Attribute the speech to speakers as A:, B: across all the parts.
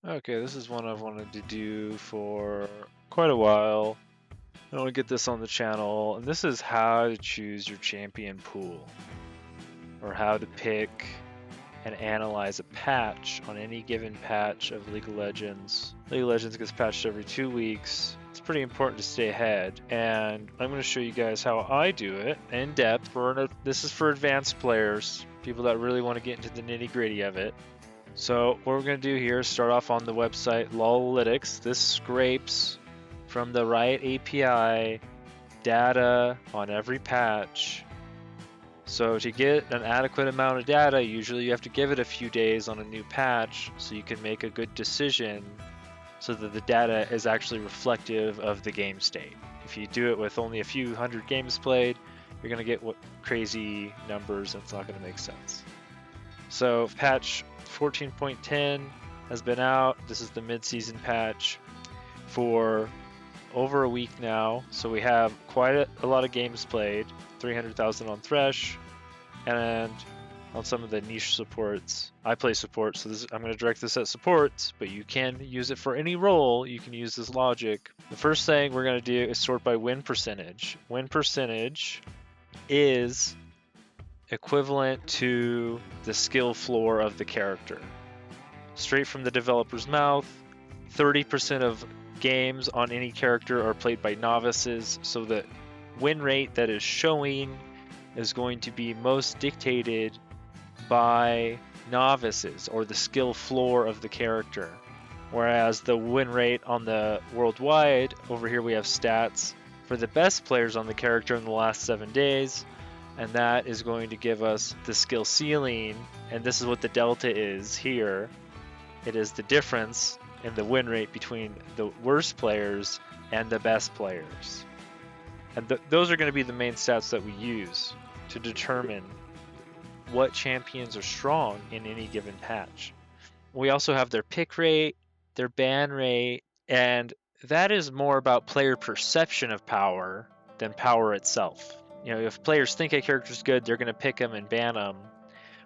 A: Okay, this is one I've wanted to do for quite a while. I want to get this on the channel, and this is how to choose your champion pool, or how to pick and analyze a patch on any given patch of League of Legends. League of Legends gets patched every 2 weeks. It's pretty important to stay ahead, and I'm going to show you guys how I do it in depth. This is for advanced players, people that really want to get into the nitty-gritty of it. So what we're going to do here is start off on the website Lolalytics. This scrapes from the Riot API data on every patch. So to get an adequate amount of data, usually you have to give it a few days on a new patch so you can make a good decision so that the data is actually reflective of the game state. If you do it with only a few hundred games played, you're going to get crazy numbers and it's not going to make sense. So patch 14.10 has been out. This is the mid-season patch for over a week now. So we have quite a lot of games played, 300,000 on Thresh, and on some of the niche supports. I play support, so I'm going to direct this at supports, but you can use it for any role. You can use this logic. The first thing we're going to do is sort by win percentage. Win percentage is equivalent to the skill floor of the character. Straight from the developer's mouth, 30% of games on any character are played by novices, so the win rate that is showing is going to be most dictated by novices, or the skill floor of the character. Whereas the win rate on the worldwide, over here we have stats for the best players on the character in the last 7 days, and that is going to give us the skill ceiling, and this is what the delta is here. It is the difference in the win rate between the worst players and the best players. And those are going to be the main stats that we use to determine what champions are strong in any given patch. We also have their pick rate, their ban rate, and that is more about player perception of power than power itself. You know, if players think a character's good, they're going to pick them and ban them,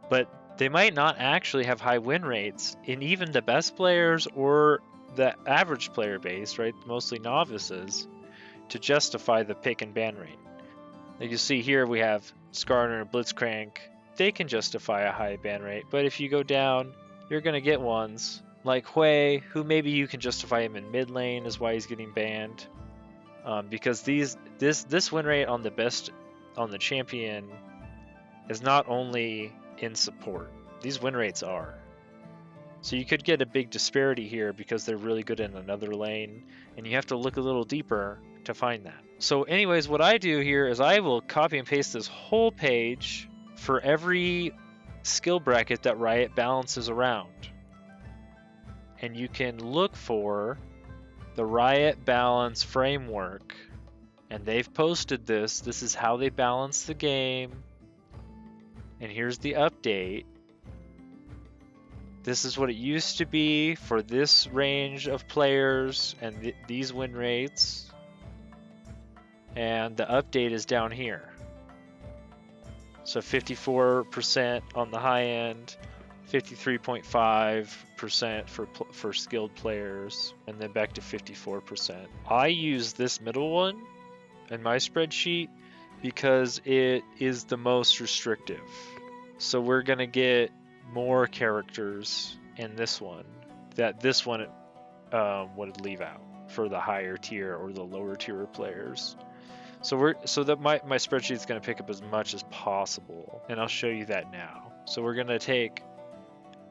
A: but they might not actually have high win rates in even the best players or the average player base, right? Mostly novices, to justify the pick and ban rate. Like you see here, we have Skarner and Blitzcrank. They can justify a high ban rate, but if you go down, you're going to get ones like Hui, who maybe you can justify him in mid lane is why he's getting banned, because this win rate on the champion is not only in support. These win rates are. So you could get a big disparity here because they're really good in another lane, and you have to look a little deeper to find that. So anyways, what I do here is I will copy and paste this whole page for every skill bracket that Riot balances around. And you can look for the Riot balance framework, and they've posted this. This is how they balance the game. And here's the update. This is what it used to be for this range of players and these win rates. And the update is down here. So 54% on the high end, 53.5% for skilled players, and then back to 54%. I use this middle one in my spreadsheet because it is the most restrictive. So we're gonna get more characters in this one that this one would leave out for the higher tier or the lower tier players. So my spreadsheet is going to pick up as much as possible, and I'll show you that now. So we're going to take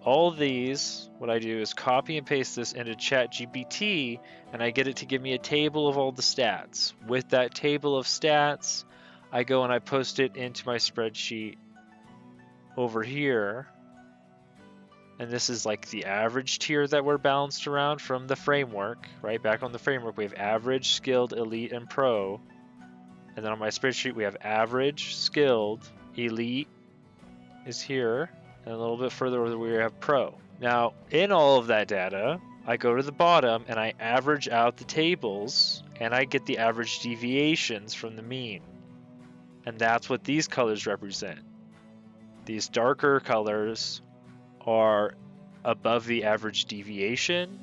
A: all these. What I do is copy and paste this into ChatGPT, and I get it to give me a table of all the stats. With that table of stats, I go and I post it into my spreadsheet over here. And this is like the average tier that we're balanced around from the framework, right? Back on the framework, we have average, skilled, elite, and pro. And then on my spreadsheet, we have average, skilled, elite is here, and a little bit further over we have pro. Now, in all of that data, I go to the bottom and I average out the tables, and I get the average deviations from the mean. And that's what these colors represent. These darker colors are above the average deviation.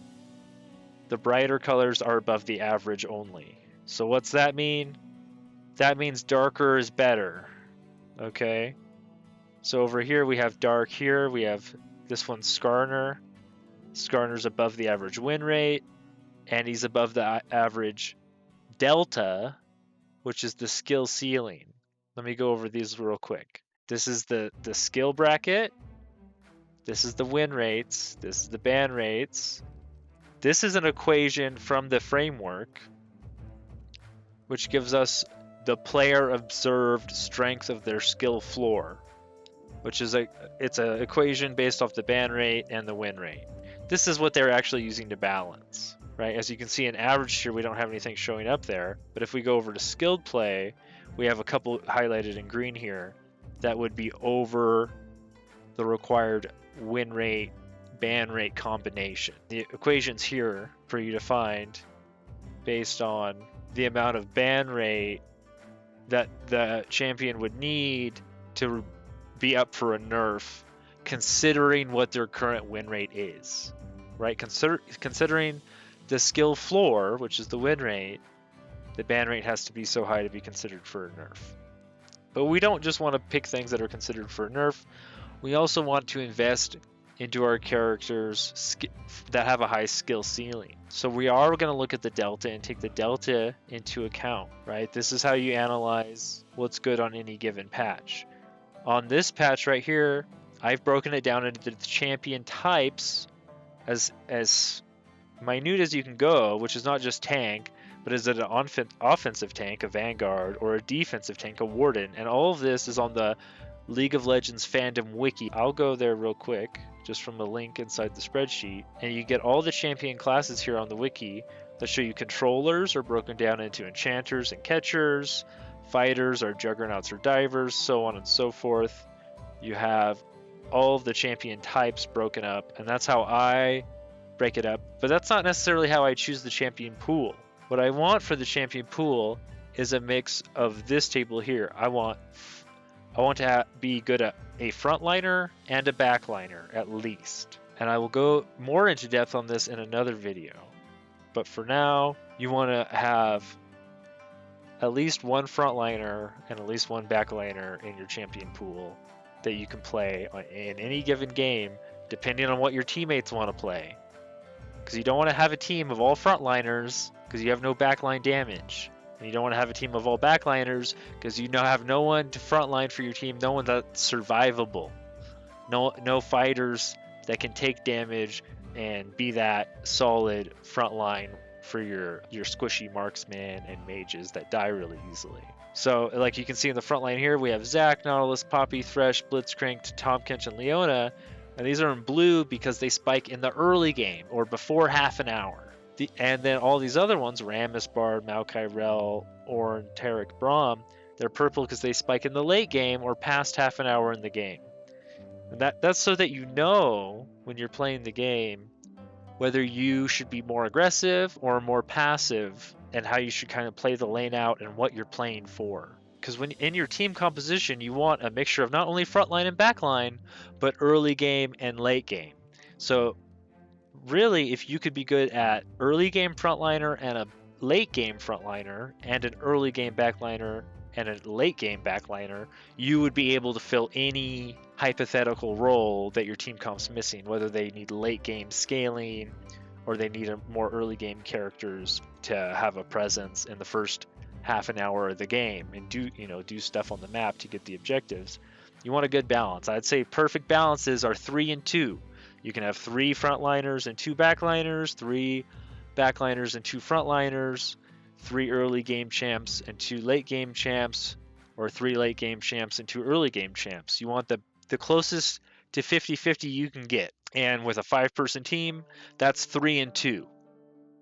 A: The brighter colors are above the average only. So what's that mean? That means darker is better. Okay. So over here we have dark here. We have this one's Skarner. Skarner's above the average win rate, and he's above the average delta, which is the skill ceiling. Let me go over these real quick. This is the skill bracket. This is the win rates. This is the ban rates. This is an equation from the framework, which gives us the player observed strength of their skill floor, which is it's an equation based off the ban rate and the win rate. This is what they're actually using to balance, right? As you can see in average here, we don't have anything showing up there, but if we go over to skilled play, we have a couple highlighted in green here that would be over the required win rate, ban rate combination. The equation's here for you to find based on the amount of ban rate that the champion would need to be up for a nerf, considering what their current win rate is, right? Considering the skill floor, which is the win rate, the ban rate has to be so high to be considered for a nerf. But we don't just want to pick things that are considered for a nerf. We also want to invest into our characters that have a high skill ceiling. So we are going to look at the delta and take the delta into account, right? This is how you analyze what's good on any given patch. On this patch right here, I've broken it down into the champion types as minute as you can go, which is not just tank, but is it an offensive tank, a Vanguard, or a defensive tank, a Warden? And all of this is on the League of Legends fandom wiki. I'll go there real quick, just from a link inside the spreadsheet, and you get all the champion classes here on the wiki that show you controllers are broken down into enchanters and catchers, fighters are juggernauts or divers, so on and so forth. You have all of the champion types broken up, and that's how I break it up, but that's not necessarily how I choose the champion pool. What I want for the champion pool is a mix of this table here. I want to be good at a frontliner and a backliner at least. And I will go more into depth on this in another video. But for now, you want to have at least one frontliner and at least one backliner in your champion pool that you can play in any given game, depending on what your teammates want to play. Because you don't want to have a team of all frontliners because you have no backline damage. And you don't want to have a team of all backliners because you have no one to frontline for your team, no one that's survivable. No fighters that can take damage and be that solid frontline for your squishy marksman and mages that die really easily. So like you can see in the front line here, we have Zac, Nautilus, Poppy, Thresh, Blitzcrank, Tahm-Kench, and Leona. And these are in blue because they spike in the early game or before half an hour. And then all these other ones, Rammus, Bard, Maokai, Rel, Ornn, Taric, Braum, they're purple because they spike in the late game or past half an hour in the game. And that's so that you know when you're playing the game whether you should be more aggressive or more passive and how you should kind of play the lane out and what you're playing for. Because when in your team composition, you want a mixture of not only frontline and backline, but early game and late game. So really, if you could be good at early game frontliner and a late game frontliner and an early game backliner and a late game backliner, you would be able to fill any hypothetical role that your team comp's missing, whether they need late game scaling or they need more early game characters to have a presence in the first half an hour of the game and do stuff on the map to get the objectives. You want a good balance. I'd say perfect balances are 3 and 2. You can have 3 frontliners and 2 backliners, 3 backliners and 2 frontliners, 3 early game champs and 2 late game champs, or 3 late game champs and 2 early game champs. You want the closest to 50-50 you can get. And with a 5-person team, that's 3 and 2,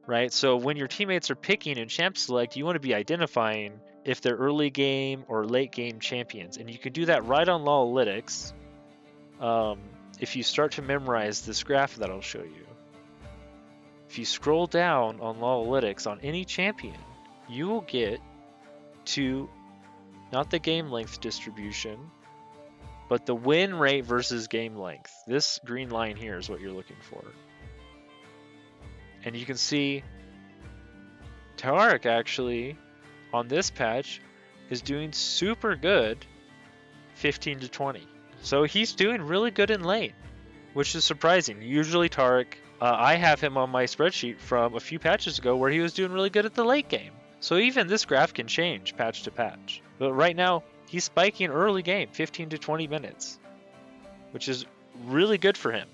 A: right? So when your teammates are picking in champ select, you want to be identifying if they're early game or late game champions. And you can do that right on Lolalytics. If you start to memorize this graph that I'll show you. If you scroll down on Lolalytics on any champion, you will get to not the game length distribution, But the win rate versus game length, this green line here is what you're looking for. And you can see Tarek actually on this patch is doing super good 15 to 20. So he's doing really good in lane, which is surprising. Usually Tarek, I have him on my spreadsheet from a few patches ago where he was doing really good at the late game. So even this graph can change patch to patch. But right now, he's spiking early game, 15 to 20 minutes, which is really good for him,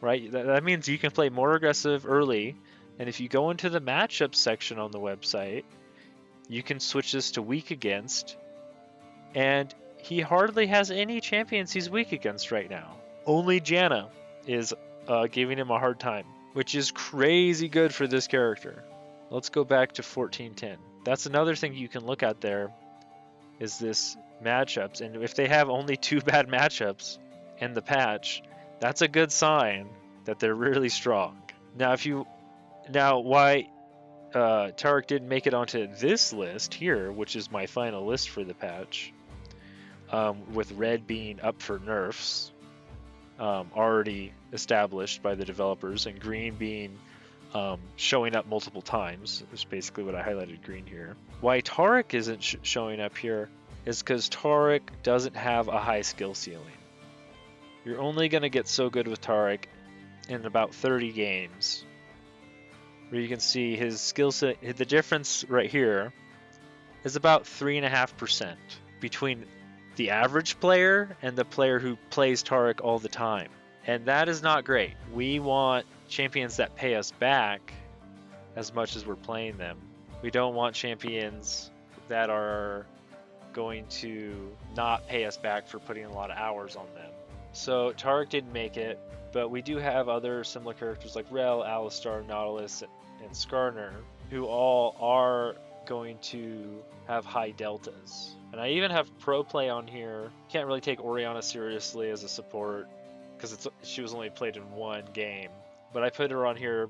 A: right? That means you can play more aggressive early. And if you go into the matchup section on the website, you can switch this to weak against. And he hardly has any champions he's weak against right now. Only Janna is giving him a hard time, which is crazy good for this character. Let's go back to 1410. That's another thing you can look at there, is this matchups. And if they have only 2 bad matchups in the patch, that's a good sign that they're really strong. Now why Tarek didn't make it onto this list here, which is my final list for the patch, with red being up for nerfs, already established by the developers, and green being showing up multiple times, is basically what I highlighted green here. Why Tarek isn't showing up here is because Tarek doesn't have a high skill ceiling. You're only going to get so good with Tarek in about 30 games, where you can see his skill set, the difference right here is about 3.5% between the average player and the player who plays Tarek all the time. And that is not great. We want champions that pay us back as much as we're playing them. We don't want champions that are going to not pay us back for putting a lot of hours on them. So Tarek didn't make it, but we do have other similar characters like Rel, Alistar, Nautilus, and Skarner, who all are going to have high deltas. And I even have pro play on here. Can't really take Orianna seriously as a support because she was only played in 1 game. But I put her on here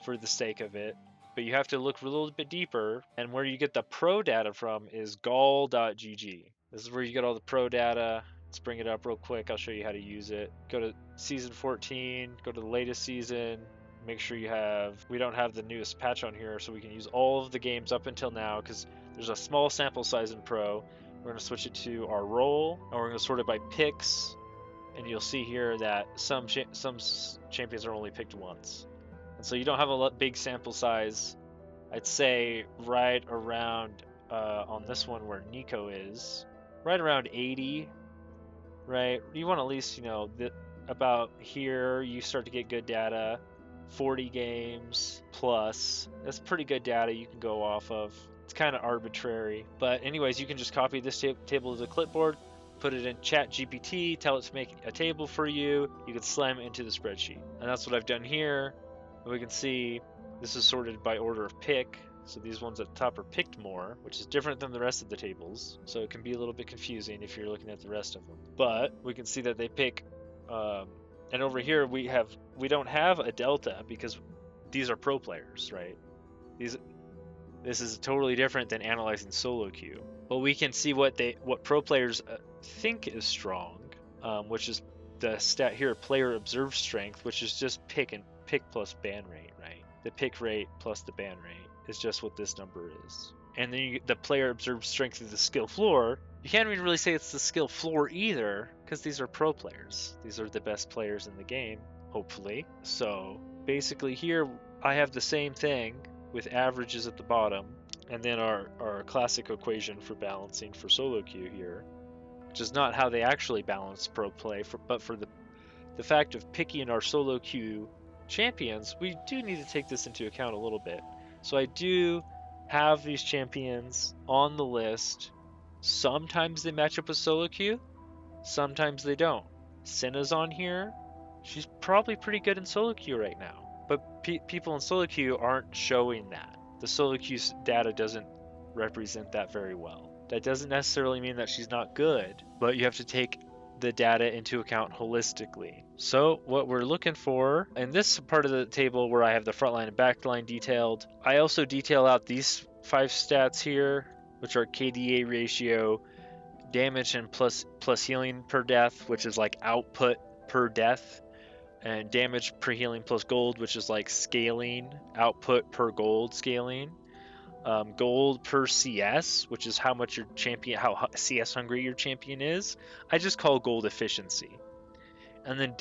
A: for the sake of it. But you have to look a little bit deeper, and where you get the pro data from is gall.gg. This is where you get all the pro data. Let's bring it up real quick. I'll show you how to use it. Go to season 14, go to the latest season. Make sure we don't have the newest patch on here, so we can use all of the games up until now, because there's a small sample size in pro. We're going to switch it to our role, and we're going to sort it by picks, and you'll see here that some champions are only picked once. And so you don't have a big sample size. I'd say right around, on this one where Nico is, right around 80, right? You want at least, about here you start to get good data. 40 games plus. That's pretty good data you can go off of. It's kind of arbitrary. But anyways, you can just copy this table to the clipboard, put it in ChatGPT, tell it to make a table for you. You can slam it into the spreadsheet. And that's what I've done here. We can see this is sorted by order of pick. So these ones at the top are picked more, which is different than the rest of the tables. So it can be a little bit confusing if you're looking at the rest of them. But we can see that they pick... and over here we don't have a delta because these are pro players, right? This is totally different than analyzing solo queue. But we can see what pro players think is strong, which is the stat here, player observed strength, which is just pick plus ban rate, right? The pick rate plus the ban rate is just what this number is. And then the player observed strength of the skill floor. You can't even really say it's the skill floor either, because these are pro players. These are the best players in the game, hopefully. So basically here I have the same thing with averages at the bottom, and then our classic equation for balancing for solo queue here, which is not how they actually balance pro play, but for the fact of picking our solo queue champions, we do need to take this into account a little bit. So I do have these champions on the list. Sometimes they match up with solo queue, sometimes they don't. Senna's on here. She's probably pretty good in solo queue right now, but people in solo queue aren't showing that. The solo queue data doesn't represent that very well. That doesn't necessarily mean that she's not good, but you have to take the data into account holistically. So what we're looking for in this part of the table where I have the front line and back line detailed, I also detail out these 5 stats here, which are KDA ratio, damage and plus healing per death, which is like output per death, and damage per healing plus gold, which is like scaling, output per gold scaling. Gold per CS, which is how much your champion, how CS hungry your champion is. I just call gold efficiency. And then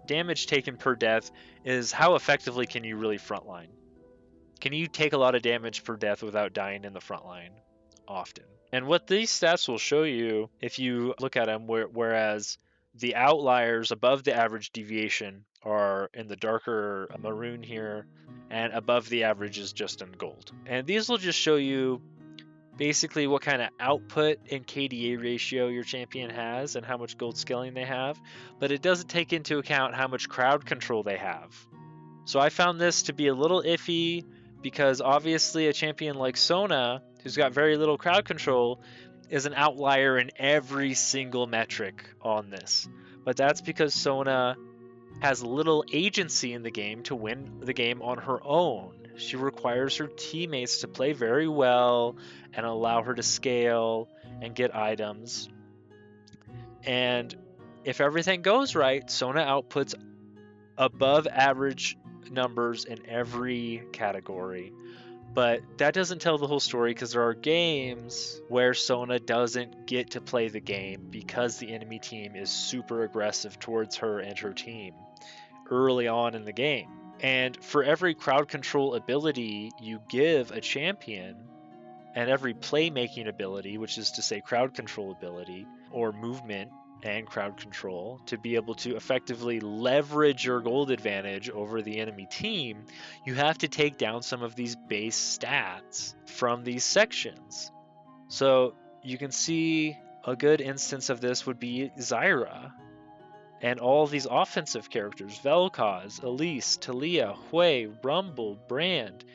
A: damage taken per death is how effectively can you really frontline. Can you take a lot of damage per death without dying in the front line often? And what these stats will show you, if you look at them, whereas the outliers above the average deviation are in the darker maroon here, and above the average is just in gold. And these will just show you basically what kind of output and KDA ratio your champion has and how much gold scaling they have, but it doesn't take into account how much crowd control they have. So I found this to be a little iffy because obviously a champion like Sona, who's got very little crowd control, is an outlier in every single metric on this. But that's because Sona has little agency in the game to win the game on her own. She requires her teammates to play very well and allow her to scale and get items. And if everything goes right, Sona outputs above average numbers in every category. But that doesn't tell the whole story because there are games where Sona doesn't get to play the game because the enemy team is super aggressive towards her and her team early on in the game. And for every crowd control ability you give a champion, and every playmaking ability, which is to say crowd control ability, or movement and crowd control, to be able to effectively leverage your gold advantage over the enemy team, you have to take down some of these base stats from these sections. So you can see a good instance of this would be Zyra. And all these offensive characters, Vel'Koz, Elise, Taliyah, Hui, Rumble, Brand,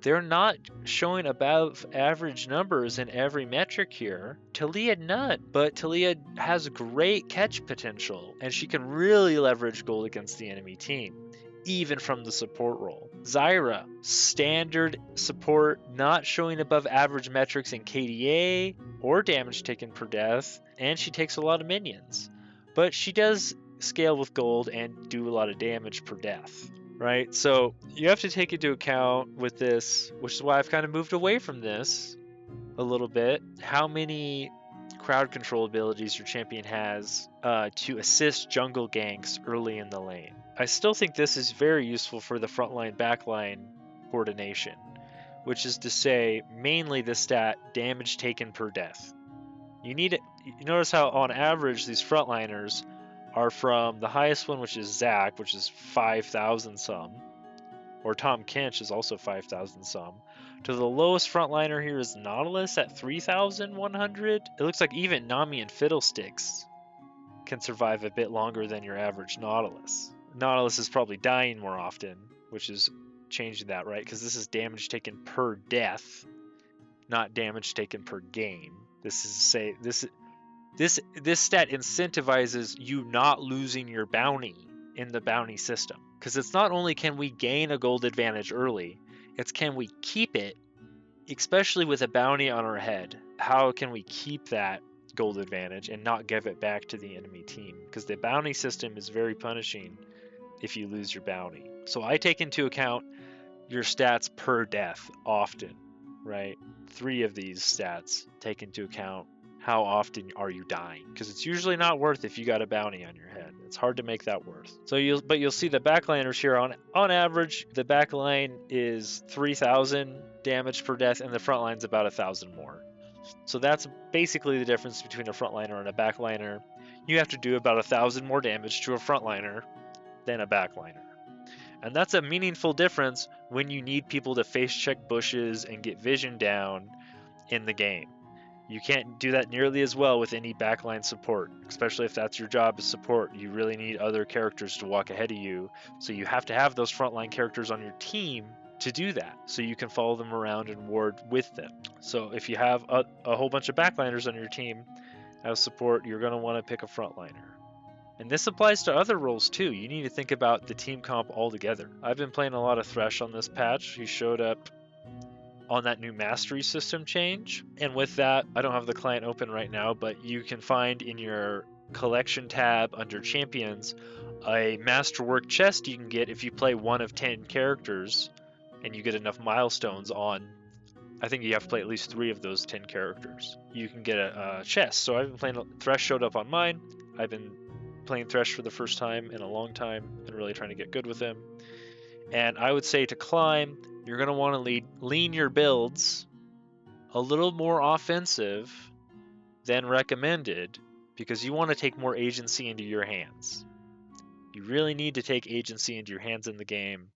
A: they're not showing above average numbers in every metric here. Taliyah none, but Taliyah has great catch potential, and she can really leverage gold against the enemy team, even from the support role. Zyra, standard support, not showing above average metrics in KDA or damage taken per death, and she takes a lot of minions. But she does scale with gold and do a lot of damage per death, right? So you have to take into account with this, which is why I've kind of moved away from this a little bit, how many crowd control abilities your champion has to assist jungle ganks early in the lane. I still think this is very useful for the frontline backline coordination, which is to say mainly the stat damage taken per death. You need it. You notice how on average these frontliners are from the highest one, which is Zac, which is 5,000 some, or Tom Kench is also 5,000 some, to the lowest frontliner here is Nautilus at 3,100. It looks like even Nami and Fiddlesticks can survive a bit longer than your average Nautilus. Nautilus is probably dying more often, which is changing that, right? Because this is damage taken per death, not damage taken per game. This is say this stat incentivizes you not losing your bounty in the bounty system, because it's not only can we gain a gold advantage early, it's can we keep it, especially with a bounty on our head. How can we keep that gold advantage and not give it back to the enemy team? Because the bounty system is very punishing if you lose your bounty. So I take into account your stats per death often, right? 3 of these stats take into account how often are you dying, because it's usually not worth if you got a bounty on your head. It's hard to make that worth. So you'll see the backliners here on average the backline is 3,000 damage per death and the front line's about 1,000 more. So that's basically the difference between a frontliner and a backliner. You have to do about 1,000 more damage to a frontliner than a backliner. And that's a meaningful difference when you need people to face check bushes and get vision down in the game. You can't do that nearly as well with any backline support, especially if that's your job as support. You really need other characters to walk ahead of you, so you have to have those frontline characters on your team to do that, so you can follow them around and ward with them. So if you have a whole bunch of backliners on your team as support, you're going to want to pick a frontliner. And this applies to other roles too. You need to think about the team comp altogether. I've been playing a lot of Thresh on this patch. He showed up on that new mastery system change. And with that, I don't have the client open right now, but you can find in your collection tab under champions a masterwork chest you can get if you play one of 10 characters and you get enough milestones on. I think you have to play at least 3 of those 10 characters. You can get a chest. So I've been playing, Thresh showed up on mine. I've been playing Thresh for the first time in a long time and really trying to get good with him. And I would say to climb, you're going to want to lean your builds a little more offensive than recommended, because you want to take more agency into your hands. You really need to take agency into your hands in the game.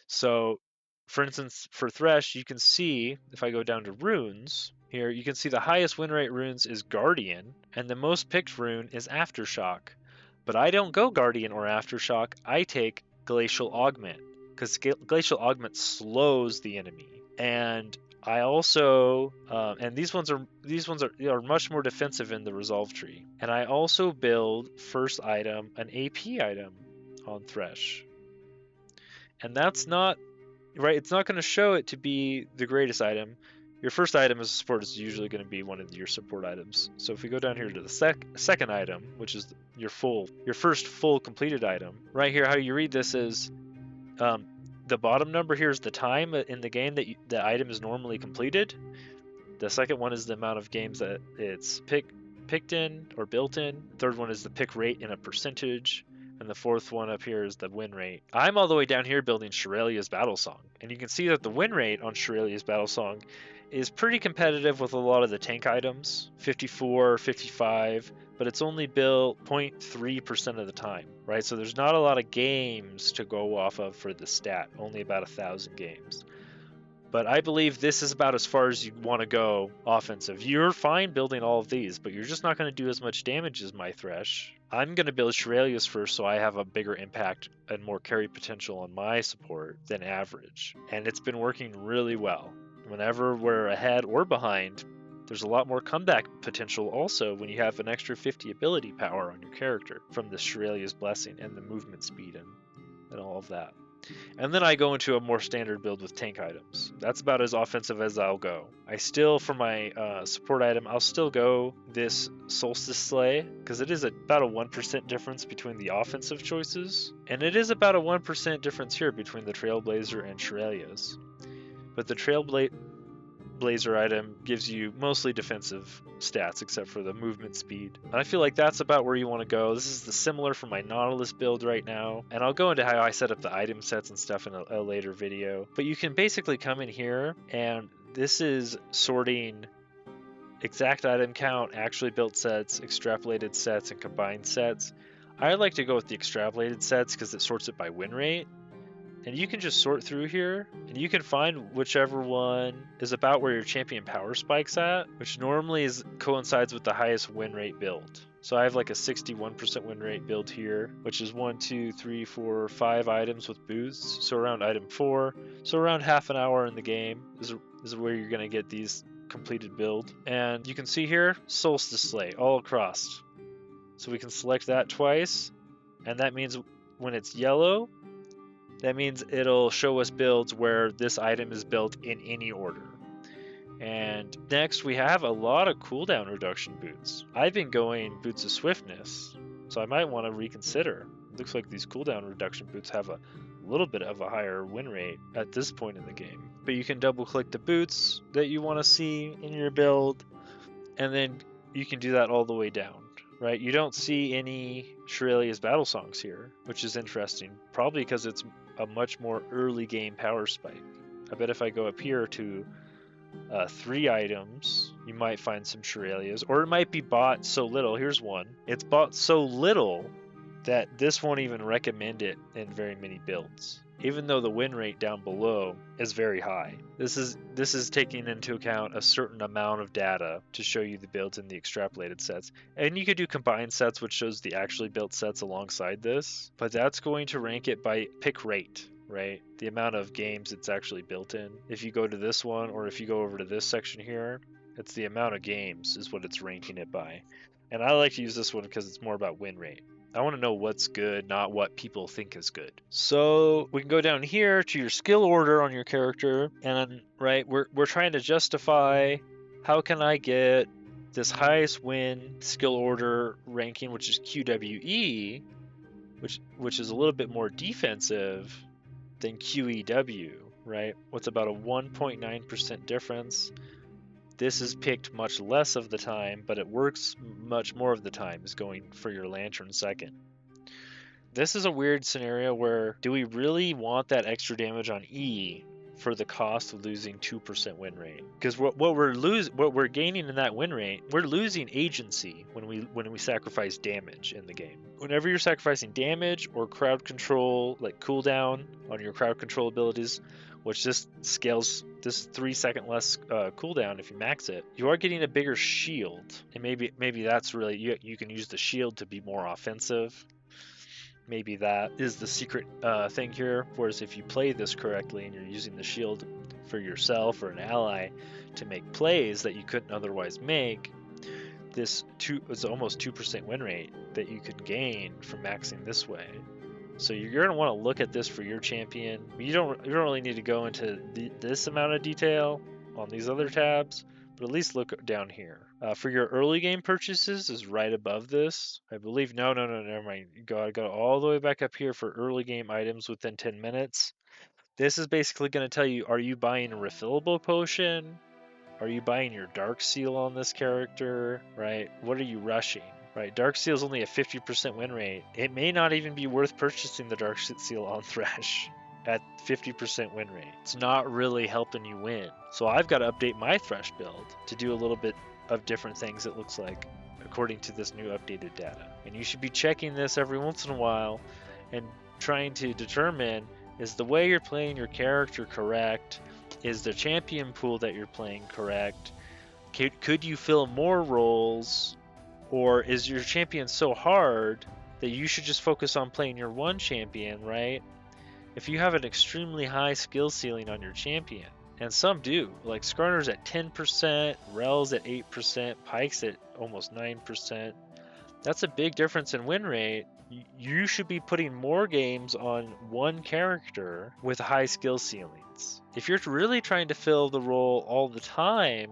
A: So, for instance, for Thresh, you can see, if I go down to runes, here, you can see the highest win rate runes is Guardian, and the most picked rune is Aftershock. But I don't go Guardian or Aftershock, I take Glacial Augment, because Glacial Augment slows the enemy. And I also, and these ones are much more defensive in the resolve tree. And I also build first item an AP item on Thresh. And that's not, right, it's not going to show it to be the greatest item. Your first item as a support is usually going to be one of your support items. So if we go down here to the second item, which is your first full completed item, right here, how you read this is, the bottom number here is the time in the game that the item is normally completed. The second one is the amount of games that it's picked in or built in. Third one is the pick rate in a percentage. And the fourth one up here is the win rate. I'm all the way down here building Shirelia's Battle Song. And you can see that the win rate on Shirelia's Battle Song is pretty competitive with a lot of the tank items, 54, 55, but it's only built 0.3% of the time, right? So there's not a lot of games to go off of for the stat, only about 1,000 games. But I believe this is about as far as you want to go offensive. You're fine building all of these, but you're just not going to do as much damage as my Thresh. I'm going to build Shirelia's first so I have a bigger impact and more carry potential on my support than average. And it's been working really well. Whenever we're ahead or behind, there's a lot more comeback potential also when you have an extra 50 ability power on your character from the Shirelia's Blessing and the movement speed and all of that. And then I go into a more standard build with tank items. That's about as offensive as I'll go. I still, for my support item, I'll still go this Solstice Slay, because it is about a 1% difference between the offensive choices. And it is about a 1% difference here between the Trailblazer and Shirelia's. But the Trailblazer item gives you mostly defensive stats except for the movement speed. And I feel like that's about where you want to go. This is the similar for my Nautilus build right now. And I'll go into how I set up the item sets and stuff in a later video. But you can basically come in here and this is sorting exact item count, actually built sets, extrapolated sets, and combined sets. I like to go with the extrapolated sets because it sorts it by win rate. And you can just sort through here, and you can find whichever one is about where your champion power spike's at, which normally coincides with the highest win rate build. So I have like a 61% win rate build here, which is 1, 2, 3, 4, 5 items with boosts. So around item 4, so around half an hour in the game is where you're gonna get these completed build. And you can see here, Solstice Slay all across. So we can select that twice, and that means when it's yellow, that means it'll show us builds where this item is built in any order. And next we have a lot of cooldown reduction boots. I've been going boots of swiftness, so I might want to reconsider. It looks like these cooldown reduction boots have a little bit of a higher win rate at this point in the game. But you can double click the boots that you want to see in your build, and then you can do that all the way down. Right, you don't see any Shirelia's Battle Songs here, which is interesting, probably because it's a much more early game power spike. I bet if I go up here to 3 items, you might find some Shirelia's, or it might be bought so little. Here's one. It's bought so little that this won't even recommend it in very many builds, even though the win rate down below is very high. This is taking into account a certain amount of data to show you the builds in the extrapolated sets. And you could do combined sets, which shows the actually built sets alongside this, but that's going to rank it by pick rate, right? The amount of games it's actually built in. If you go to this one, or if you go over to this section here, it's the amount of games is what it's ranking it by. And I like to use this one because it's more about win rate. I want to know what's good, not what people think is good. So we can go down here to your skill order on your character, and right, we're trying to justify how can I get this highest win skill order ranking, which is QWE, which is a little bit more defensive than QEW, right? What's about a 1.9% difference. This is picked much less of the time, but it works much more of the time, is going for your Lantern second. This is a weird scenario where do we really want that extra damage on E for the cost of losing 2% win rate? Because what we're gaining in that win rate, we're losing agency when we sacrifice damage in the game. Whenever you're sacrificing damage or crowd control, like cooldown on your crowd control abilities, which just scales this 3-second less cooldown if you max it, you are getting a bigger shield, and maybe that's really you can use the shield to be more offensive. Maybe that is the secret thing here. Whereas if you play this correctly and you're using the shield for yourself or an ally to make plays that you couldn't otherwise make, this is almost 2% win rate that you can gain from maxing this way. So you're going to want to look at this for your champion. You don't really need to go into this amount of detail on these other tabs, but at least look down here. For your early game purchases is right above this. I believe, no, never mind. You gotta go all the way back up here for early game items within 10 minutes. This is basically going to tell you, are you buying a refillable potion? Are you buying your Dark Seal on this character, right? What are you rushing? Right, Dark Seal is only a 50% win rate. It may not even be worth purchasing the Dark Seal on Thresh at 50% win rate. It's not really helping you win. So I've got to update my Thresh build to do a little bit of different things, it looks like, according to this new updated data. And you should be checking this every once in a while and trying to determine, is the way you're playing your character correct? Is the champion pool that you're playing correct? Could you fill more roles? Or is your champion so hard that you should just focus on playing your one champion, right? If you have an extremely high skill ceiling on your champion, and some do, like Skarner's at 10%, Rel's at 8%, Pyke's at almost 9%, that's a big difference in win rate. You should be putting more games on one character with high skill ceilings. If you're really trying to fill the role all the time,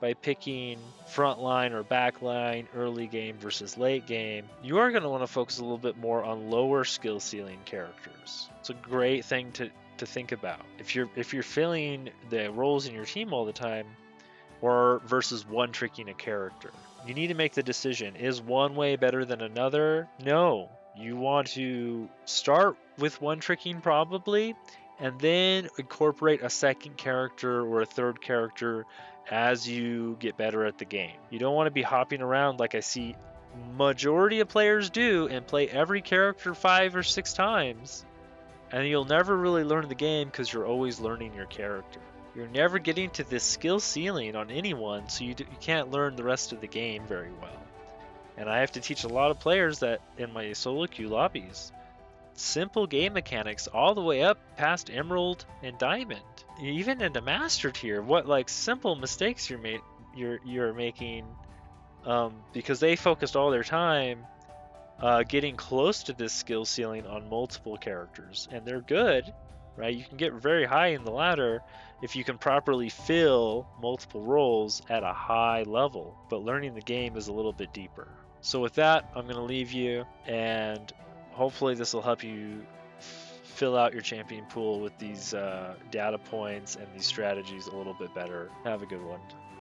A: by picking frontline or backline, early game versus late game, you are going to want to focus a little bit more on lower skill ceiling characters. It's a great thing to think about. If you're filling the roles in your team all the time, or versus one tricking a character, you need to make the decision. Is one way better than another? No. You want to start with one tricking probably, and then incorporate a second character or a third character as you get better at the game. You don't want to be hopping around like I see majority of players do and play every character 5 or 6 times, and you'll never really learn the game because you're always learning your character. You're never getting to this skill ceiling on anyone, so you can't learn the rest of the game very well. And I have to teach a lot of players that in my solo queue lobbies. Simple game mechanics all the way up past Emerald and Diamond. Even into Master Tier, what like simple mistakes you're making because they focused all their time getting close to this skill ceiling on multiple characters, and they're good, right? You can get very high in the ladder if you can properly fill multiple roles at a high level, but learning the game is a little bit deeper. So with that, I'm going to leave you, and hopefully this will help you fill out your champion pool with these data points and these strategies a little bit better. Have a good one.